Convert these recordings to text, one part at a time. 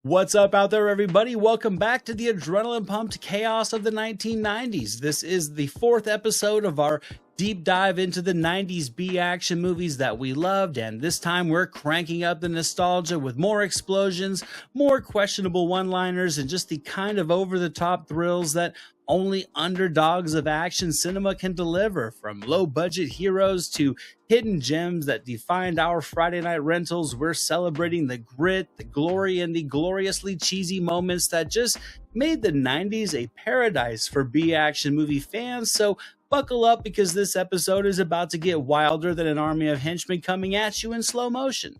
What's up out there, everybody? Welcome back to the adrenaline-pumped chaos of the 1990s. This is the fourth episode of our deep dive into the 90s B-action movies that we loved, and this time we're cranking up the nostalgia with more explosions, more questionable one-liners, and just the kind of over-the-top thrills that only underdogs of action cinema can deliver, from low-budget heroes to hidden gems that defined our Friday night rentals. We're celebrating the grit, the glory, and the gloriously cheesy moments that just made the 90s a paradise for B-action movie fans. So buckle up, because this episode is about to get wilder than an army of henchmen coming at you in slow motion.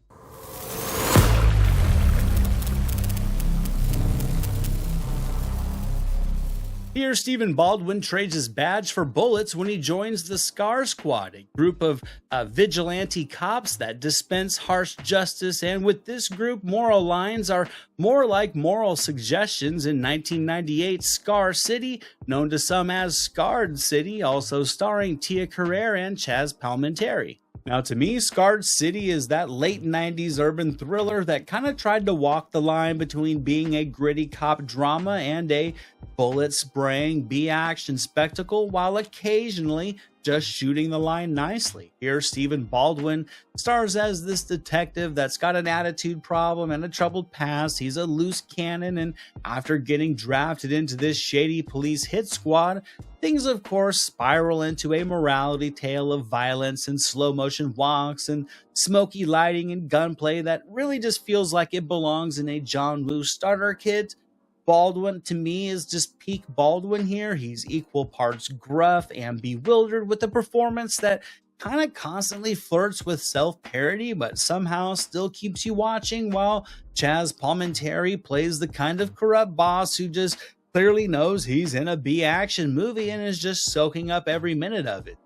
Here, Stephen Baldwin trades his badge for bullets when he joins the Scar Squad, a group of vigilante cops that dispense harsh justice. And with this group, moral lines are more like moral suggestions. In 1998, Scar City, known to some as Scarred City, also starring Tia Carrere and Chaz Palminteri. Now, to me, Scarred City is that late 90s urban thriller that kind of tried to walk the line between being a gritty cop drama and a bullet-spraying B-action spectacle, while occasionally just shooting the line nicely. Here, Stephen Baldwin stars as this detective that's got an attitude problem and a troubled past. He's a loose cannon, and after getting drafted into this shady police hit squad, things of course spiral into a morality tale of violence and slow-motion walks and smoky lighting and gunplay that really just feels like it belongs in a John Woo starter kit. Baldwin, to me, is just peak Baldwin here. He's equal parts gruff and bewildered, with a performance that kind of constantly flirts with self-parody, but somehow still keeps you watching, while Chaz Palminteri plays the kind of corrupt boss who just clearly knows he's in a B-action movie and is just soaking up every minute of it.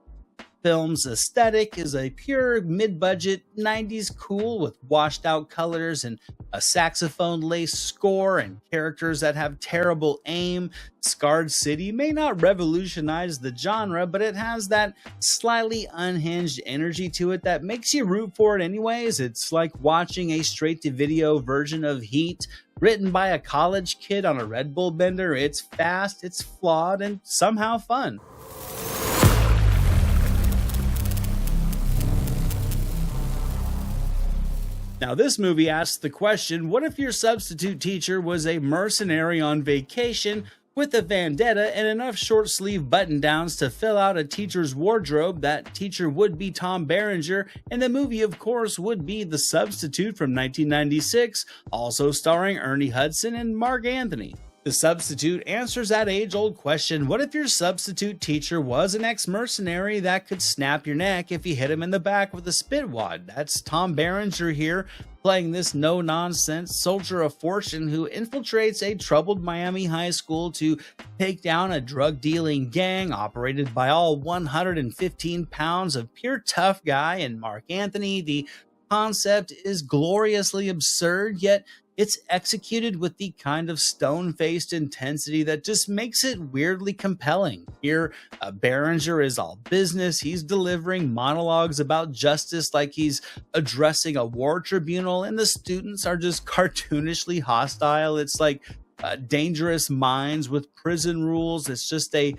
Film's aesthetic is a pure mid-budget 90s cool with washed out colors and a saxophone-laced score and characters that have terrible aim. Scarred City may not revolutionize the genre, but it has that slightly unhinged energy to it that makes you root for it anyways. It's like watching a straight-to-video version of Heat, written by a college kid on a Red Bull bender. It's fast, it's flawed, and somehow fun. Now, this movie asks the question, what if your substitute teacher was a mercenary on vacation with a vendetta and enough short-sleeve button-downs to fill out a teacher's wardrobe? That teacher would be Tom Berenger, and the movie, of course, would be The Substitute from 1996, also starring Ernie Hudson and Mark Anthony. The Substitute answers that age-old question, what if your substitute teacher was an ex-mercenary that could snap your neck if you hit him in the back with a spit wad? That's Tom Berenger here, playing this no-nonsense soldier of fortune who infiltrates a troubled Miami high school to take down a drug-dealing gang operated by all 115 pounds of pure tough guy and Mark Anthony. The concept is gloriously absurd, yet it's executed with the kind of stone-faced intensity that just makes it weirdly compelling. Here, Berenger is all business. He's delivering monologues about justice like he's addressing a war tribunal, and the students are just cartoonishly hostile. It's like Dangerous Minds with prison rules. It's just a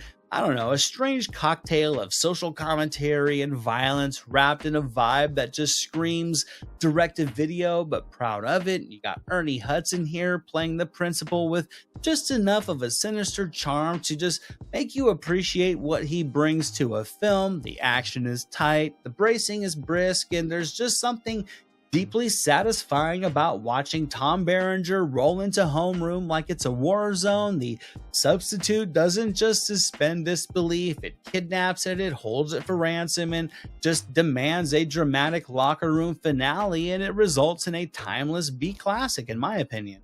strange cocktail of social commentary and violence wrapped in a vibe that just screams direct-to-video, but proud of it. You got Ernie Hudson here playing the principal with just enough of a sinister charm to just make you appreciate what he brings to a film. The action is tight, the bracing is brisk, and there's just something deeply satisfying about watching Tom Berenger roll into homeroom like it's a war zone. The Substitute doesn't just suspend disbelief, it kidnaps it, it holds it for ransom, and just demands a dramatic locker room finale, and it results in a timeless B classic, in my opinion.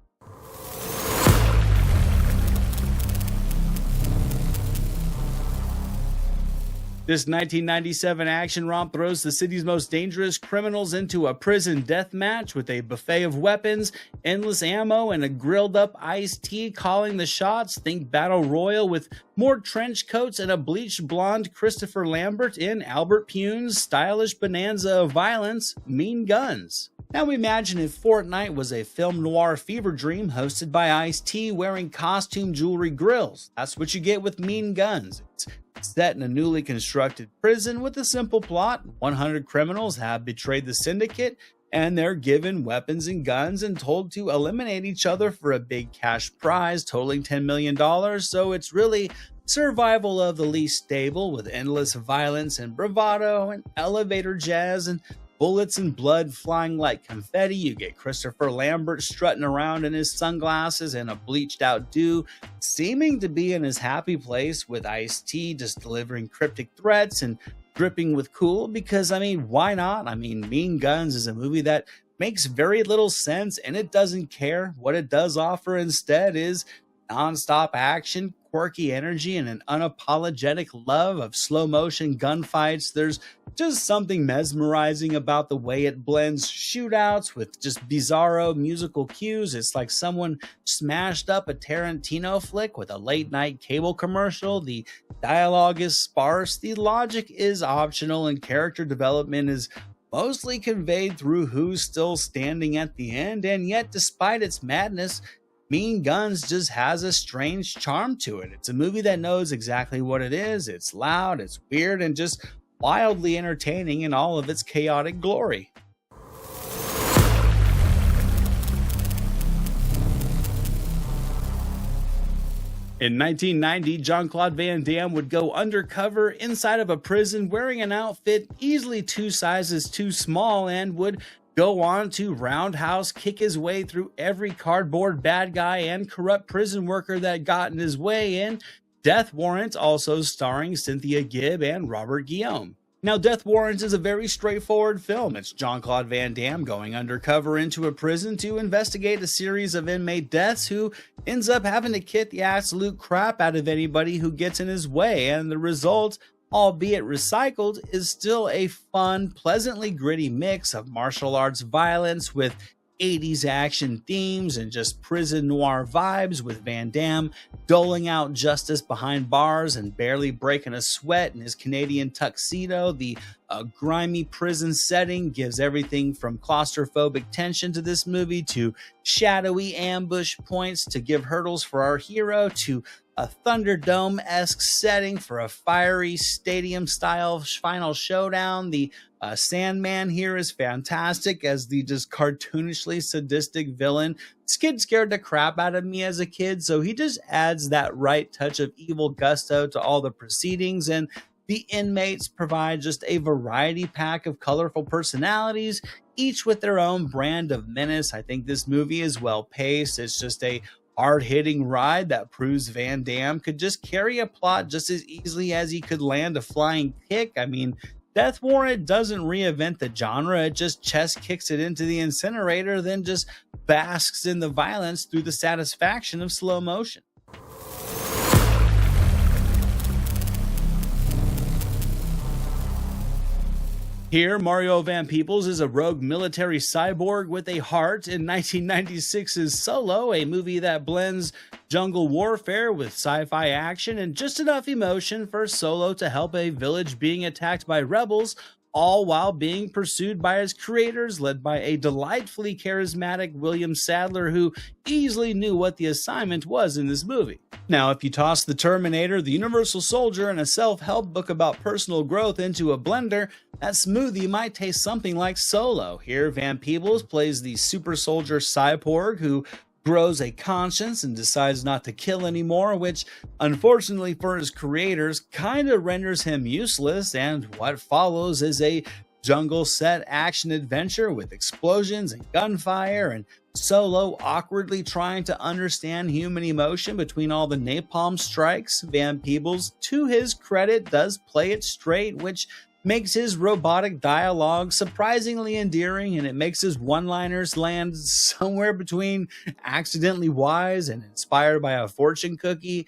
This 1997 action romp throws the city's most dangerous criminals into a prison death match with a buffet of weapons, endless ammo, and a grilled-up iced tea calling the shots. Think Battle Royal with more trench coats and a bleached blonde Christopher Lambert in Albert Pune's stylish bonanza of violence, Mean Guns. Now imagine if Fortnite was a film noir fever dream hosted by Ice-T wearing costume jewelry grills. That's what you get with Mean Guns. It's set in a newly constructed prison with a simple plot. 100 criminals have betrayed the syndicate, and they're given weapons and guns and told to eliminate each other for a big cash prize totaling $10 million. So it's really survival of the least stable, with endless violence and bravado and elevator jazz and bullets and blood flying like confetti. You get Christopher Lambert strutting around in his sunglasses and a bleached out do, seeming to be in his happy place, with Ice-T just delivering cryptic threats and dripping with cool, because why not? Mean Guns is a movie that makes very little sense, and it doesn't care. What it does offer instead is non-stop action, quirky energy, and an unapologetic love of slow motion gunfights. There's just something mesmerizing about the way it blends shootouts with just bizarro musical cues. It's like someone smashed up a Tarantino flick with a late night cable commercial. The dialogue is sparse, the logic is optional, and character development is mostly conveyed through who's still standing at the end. And yet, despite its madness, Mean Guns just has a strange charm to it. It's a movie that knows exactly what it is. It's loud, it's weird, and just wildly entertaining in all of its chaotic glory. In 1990, Jean-Claude Van Damme would go undercover inside of a prison wearing an outfit easily 2 sizes too small, and would go on to roundhouse kick his way through every cardboard bad guy and corrupt prison worker that got in his way in Death Warrant, also starring Cynthia Gibb and Robert Guillaume. Now, Death Warrant is a very straightforward film. It's Jean-Claude Van Damme going undercover into a prison to investigate a series of inmate deaths, who ends up having to kick the absolute crap out of anybody who gets in his way, and the result, albeit recycled, is still a fun, pleasantly gritty mix of martial arts violence with 80s action themes and just prison noir vibes, with Van Damme doling out justice behind bars and barely breaking a sweat in his Canadian tuxedo. The grimy prison setting gives everything from claustrophobic tension to this movie, to shadowy ambush points to give hurdles for our hero, to a Thunderdome-esque setting for a fiery stadium-style final showdown. The Sandman here is fantastic as the just cartoonishly sadistic villain. This kid scared the crap out of me as a kid, so he just adds that right touch of evil gusto to all the proceedings, and the inmates provide just a variety pack of colorful personalities, each with their own brand of menace. I think this movie is well paced. It's just a hard-hitting ride that proves Van Damme could just carry a plot just as easily as he could land a flying kick. Death Warrant doesn't reinvent the genre, it just chest kicks it into the incinerator, then just basks in the violence through the satisfaction of slow motion. Here, Mario Van Peebles is a rogue military cyborg with a heart in 1996's Solo, a movie that blends jungle warfare with sci-fi action and just enough emotion for Solo to help a village being attacked by rebels, all while being pursued by his creators, led by a delightfully charismatic William Sadler, who easily knew what the assignment was in this movie. Now, if you toss The Terminator, The Universal Soldier, and a self-help book about personal growth into a blender, that smoothie might taste something like Solo. Here, Van Peebles plays the super soldier cyborg who grows a conscience and decides not to kill anymore, which, unfortunately for his creators, kind of renders him useless, and what follows is a jungle set action adventure with explosions and gunfire, and Solo awkwardly trying to understand human emotion between all the napalm strikes. Van Peebles, to his credit, does play it straight, which makes his robotic dialogue surprisingly endearing, and it makes his one-liners land somewhere between accidentally wise and inspired by a fortune cookie.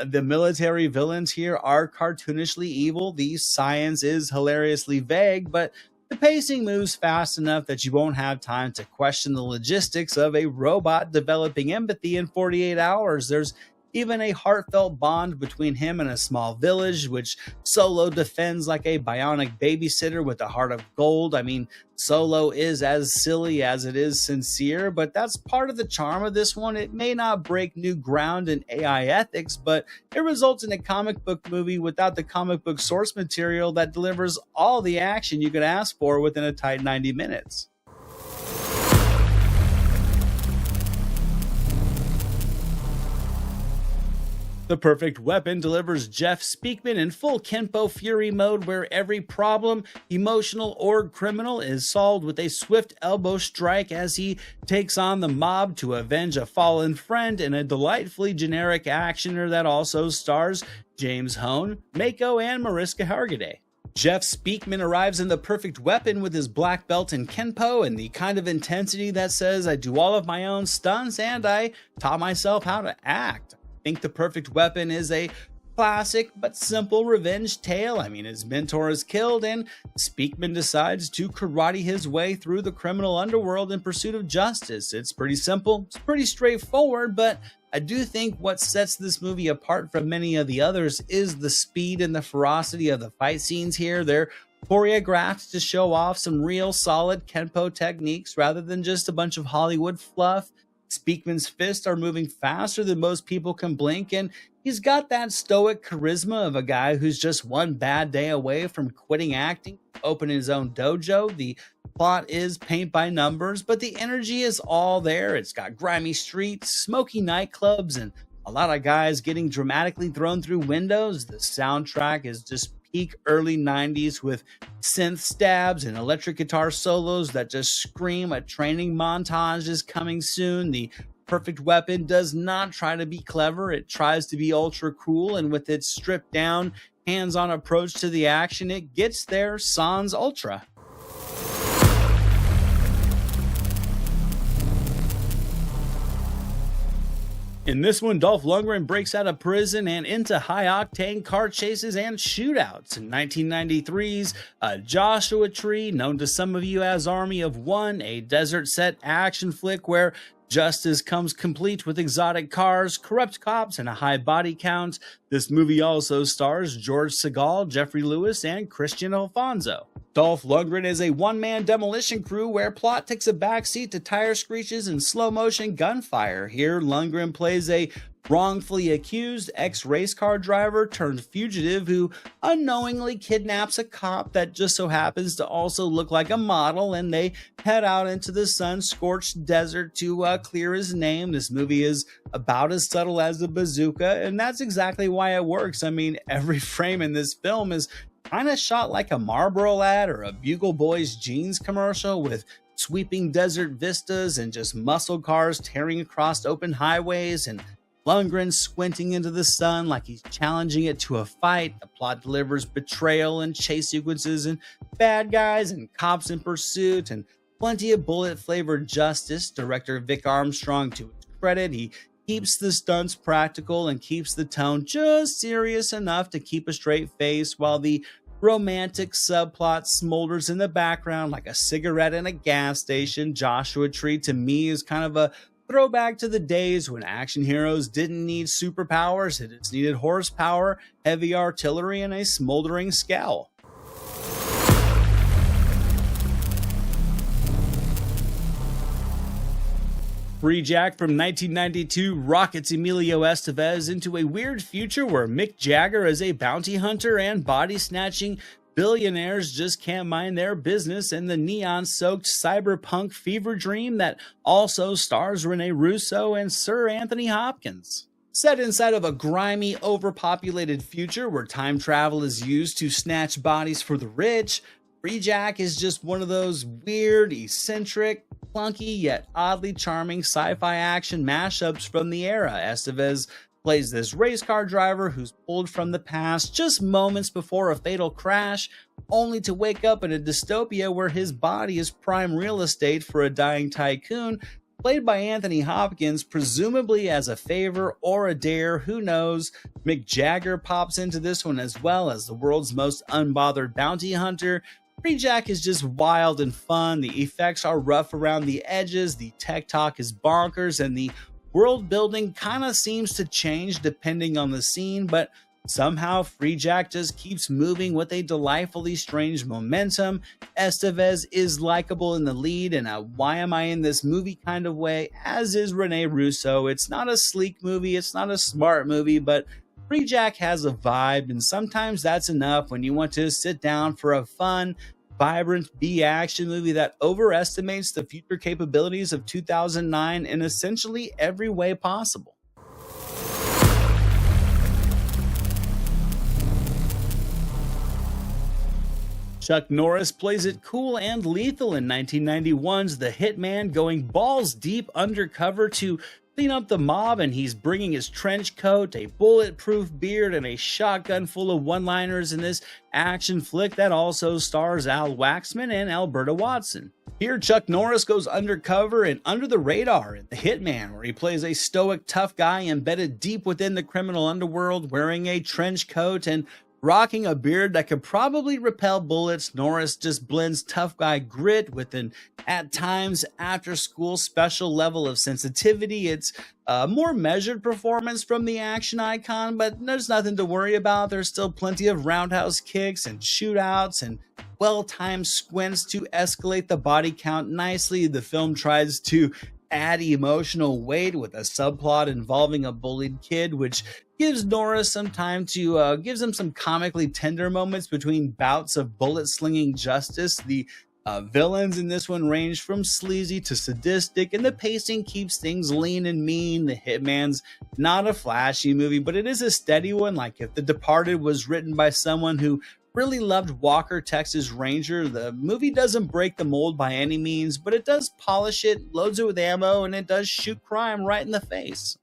The military villains here are cartoonishly evil. The science is hilariously vague, but the pacing moves fast enough that you won't have time to question the logistics of a robot developing empathy in 48 hours. There's even a heartfelt bond between him and a small village, which Solo defends like a bionic babysitter with a heart of gold. I mean, Solo is as silly as it is sincere, but that's part of the charm of this one. It may not break new ground in AI ethics, but it results in a comic book movie without the comic book source material that delivers all the action you could ask for within a tight 90 minutes. The Perfect Weapon delivers Jeff Speakman in full Kenpo Fury mode, where every problem, emotional or criminal, is solved with a swift elbow strike as he takes on the mob to avenge a fallen friend in a delightfully generic actioner that also stars James Hone, Mako, and Mariska Hargitay. Jeff Speakman arrives in The Perfect Weapon with his black belt in Kenpo and the kind of intensity that says, I do all of my own stunts and I taught myself how to act. I think The Perfect Weapon is a classic but simple revenge tale. I mean, his mentor is killed and Speakman decides to karate his way through the criminal underworld in pursuit of justice. It's pretty simple, it's pretty straightforward, but I do think what sets this movie apart from many of the others is the speed and the ferocity of the fight scenes here. They're choreographed to show off some real solid Kenpo techniques rather than just a bunch of Hollywood fluff. Speakman's fists are moving faster than most people can blink, and he's got that stoic charisma of a guy who's just one bad day away from quitting acting, opening his own dojo. The plot is paint by numbers, but the energy is all there. It's got grimy streets, smoky nightclubs, and a lot of guys getting dramatically thrown through windows. The soundtrack is just peak early 90s with synth stabs and electric guitar solos that just scream a training montage is coming soon. The Perfect Weapon does not try to be clever. It tries to be ultra cool, and with its stripped down, hands-on approach to the action, it gets there sans ultra. In this one, Dolph Lundgren breaks out of prison and into high-octane car chases and shootouts. In 1993's Joshua Tree, known to some of you as Army of One, a desert-set action flick where justice comes complete with exotic cars, corrupt cops, and a high body count. This movie also stars George Segal, Jeffrey Lewis, and Christian Alfonso. Dolph Lundgren is a one-man demolition crew where plot takes a backseat to tire screeches and slow-motion gunfire. Here, Lundgren plays a wrongfully accused ex-race car driver turned fugitive who unknowingly kidnaps a cop that just so happens to also look like a model, and they head out into the sun-scorched desert to clear his name. This movie is about as subtle as a bazooka, and that's exactly why it works. I mean, every frame in this film is kind of shot like a Marlboro ad or a Bugle Boys jeans commercial, with sweeping desert vistas and just muscle cars tearing across open highways, and Lundgren squinting into the sun like he's challenging it to a fight. The plot delivers betrayal and chase sequences and bad guys and cops in pursuit and plenty of bullet-flavored justice. Director Vic Armstrong, to his credit, he keeps the stunts practical and keeps the tone just serious enough to keep a straight face, while the romantic subplot smolders in the background like a cigarette in a gas station. Joshua Tree, to me, is kind of a throwback to the days when action heroes didn't need superpowers, it just needed horsepower, heavy artillery, and a smoldering scowl. Free Jack from 1992 rockets Emilio Estevez into a weird future where Mick Jagger is a bounty hunter and body-snatching billionaires just can't mind their business in the neon-soaked cyberpunk fever dream that also stars Rene Russo and Sir Anthony Hopkins. Set inside of a grimy, overpopulated future where time travel is used to snatch bodies for the rich, Free Jack is just one of those weird, eccentric, clunky, yet oddly charming sci-fi action mashups from the era. Estevez plays this race car driver who's pulled from the past just moments before a fatal crash, only to wake up in a dystopia where his body is prime real estate for a dying tycoon, played by Anthony Hopkins, presumably as a favor or a dare, who knows. Mick Jagger pops into this one as well as the world's most unbothered bounty hunter. Free Jack is just wild and fun. The effects are rough around the edges, the tech talk is bonkers, and the world building kind of seems to change depending on the scene, but somehow Freejack just keeps moving with a delightfully strange momentum. Estevez is likable in the lead and a why am I in this movie kind of way, as is Rene Russo. It's not a sleek movie, it's not a smart movie, but Freejack has a vibe, and sometimes that's enough when you want to sit down for a fun, vibrant B-action movie that overestimates the future capabilities of 2009 in essentially every way possible. Chuck Norris plays it cool and lethal in 1991's The Hitman, going balls deep undercover to clean up the mob, and he's bringing his trench coat, a bulletproof beard, and a shotgun full of one-liners in this action flick that also stars Al Waxman and Alberta Watson. Here, Chuck Norris goes undercover and under the radar in The Hitman, where he plays a stoic, tough guy embedded deep within the criminal underworld, wearing a trench coat and rocking a beard that could probably repel bullets. Norris just blends tough guy grit with an, at times, after-school special level of sensitivity. It's a more measured performance from the action icon, but there's nothing to worry about. There's still plenty of roundhouse kicks and shootouts and well-timed squints to escalate the body count nicely. The film tries to add emotional weight with a subplot involving a bullied kid, which gives Norris some time to gives him some comically tender moments between bouts of bullet slinging justice. The villains in this one range from sleazy to sadistic, and the pacing keeps things lean and mean. The Hitman's not a flashy movie, but it is a steady one. Like if The Departed was written by someone who really loved Walker, Texas Ranger, the movie doesn't break the mold by any means, but it does polish it, loads it with ammo, and it does shoot crime right in the face.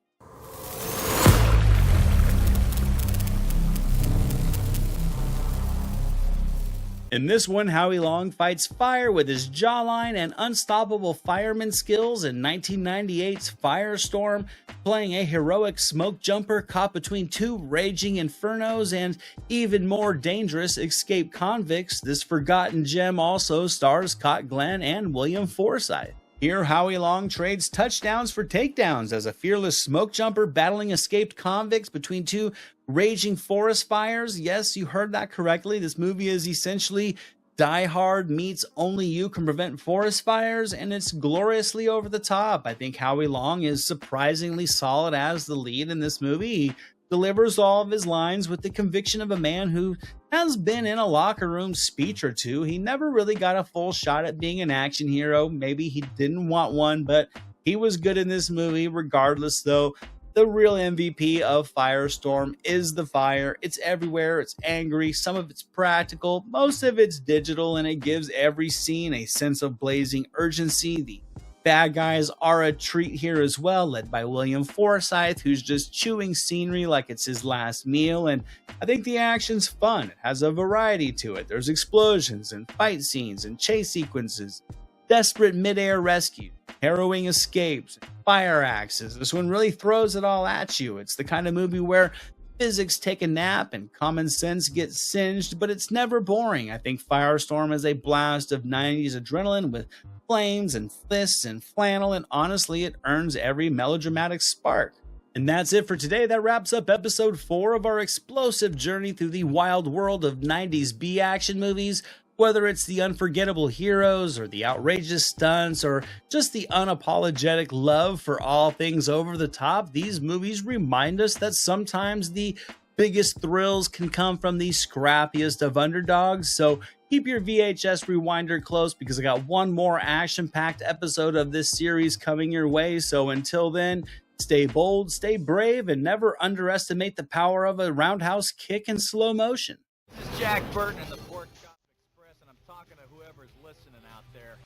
In this one, Howie Long fights fire with his jawline and unstoppable fireman skills in 1998's Firestorm, playing a heroic smoke jumper caught between two raging infernos and even more dangerous escaped convicts. This forgotten gem also stars Scott Glenn and William Forsythe. Here, Howie Long trades touchdowns for takedowns as a fearless smoke jumper battling escaped convicts between two raging forest fires. Yes, you heard that correctly. This movie is essentially Die Hard meets Only You Can Prevent Forest Fires, and it's gloriously over the top. I think Howie Long is surprisingly solid as the lead in this movie. He delivers all of his lines with the conviction of a man who has been in a locker room speech or two. He never really got a full shot at being an action hero. Maybe he didn't want one, but he was good in this movie regardless, though. The real MVP of Firestorm is the fire. It's everywhere, it's angry, some of it's practical, most of it's digital, and it gives every scene a sense of blazing urgency. The bad guys are a treat here as well, led by William Forsythe, who's just chewing scenery like it's his last meal, and I think the action's fun. It has a variety to it. There's explosions and fight scenes and chase sequences, desperate mid-air rescue, harrowing escapes, fire axes. This one really throws it all at you. It's the kind of movie where physics take a nap and common sense gets singed, but it's never boring. I think Firestorm is a blast of 90s adrenaline with flames and fists and flannel, and honestly, it earns every melodramatic spark. And that's it for today. That wraps up episode 4 of our explosive journey through the wild world of 90s B-action movies. Whether it's the unforgettable heroes or the outrageous stunts or just the unapologetic love for all things over the top, these movies remind us that sometimes the biggest thrills can come from the scrappiest of underdogs. So keep your VHS rewinder close because I got one more action-packed episode of this series coming your way. So until then, stay bold, stay brave, and never underestimate the power of a roundhouse kick in slow motion. This is Jack Burton in the Pork Chop Express, and I'm talking to whoever's listening out there.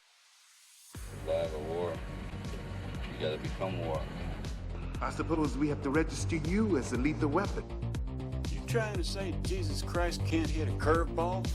Survive a war, you gotta become war. I suppose we have to register you as a lethal weapon. You trying to say Jesus Christ can't hit a curveball?